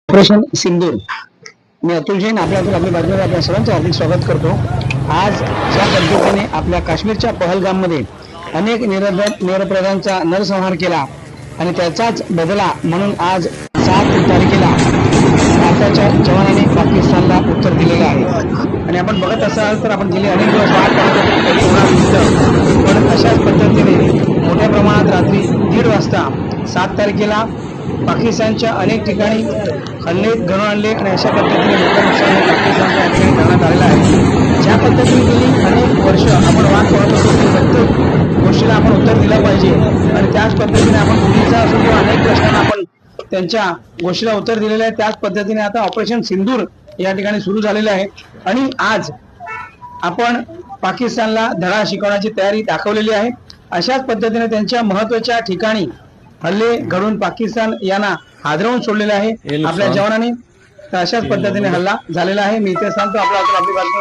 Operation सिंदूर। मी अतुल जैन आपल्याकडून आपली बातमीवर आपल्या सर्वांचं हार्दिक स्वागत करतो। आज ज्या पद्धतीने आपल्या काश्मीरच्या पहलगाममध्ये अनेक निरपराधांचा नरसंहार केला आणि त्याचाच बदला म्हणून आज 7 तारखेला भारताच्या जवानांनी पाकिस्तानला उत्तर दिलेलं आहे। आणि आपण बघत असाल तर आपण गेले अनेक दिवस वाट पाहत होतो, पण अशाच पद्धतीने मोठ्या प्रमाणात रात्री 1:30 वाजता 7 तारखेला पाकिस्तानच्या अनेक ठिकाणी हल्ले घडून आणले आणि अशा पद्धतीने मोठ्या नुकसानाने पाकिस्तानच्या ठिकाणी करण्यात आलेला आहे। ज्या पद्धतीने गेली अनेक वर्ष आपण वाट पाहत होतो की प्रत्येक गोष्टीला आपण उत्तर दिलं पाहिजे आणि त्याच पद्धतीने आपण मुलीचा असो किंवा अनेक प्रश्नांना आपण त्यांच्या गोष्टीला उत्तर दिलेलं आहे। त्याच पद्धतीने आता ऑपरेशन सिंदूर या ठिकाणी सुरू झालेलं आहे आणि आज आपण पाकिस्तानला धडा शिकवण्याची तयारी दाखवलेली आहे। अशाच पद्धतीने त्यांच्या महत्त्वाच्या ठिकाणी हल्ले घडून पाकिस्तान यांना हादरवून सोडलेले आहे आपल्या जवानांनी। तर अशाच पद्धतीने हल्ला झालेला आहे। मी इथे सांगतो आपली बातमी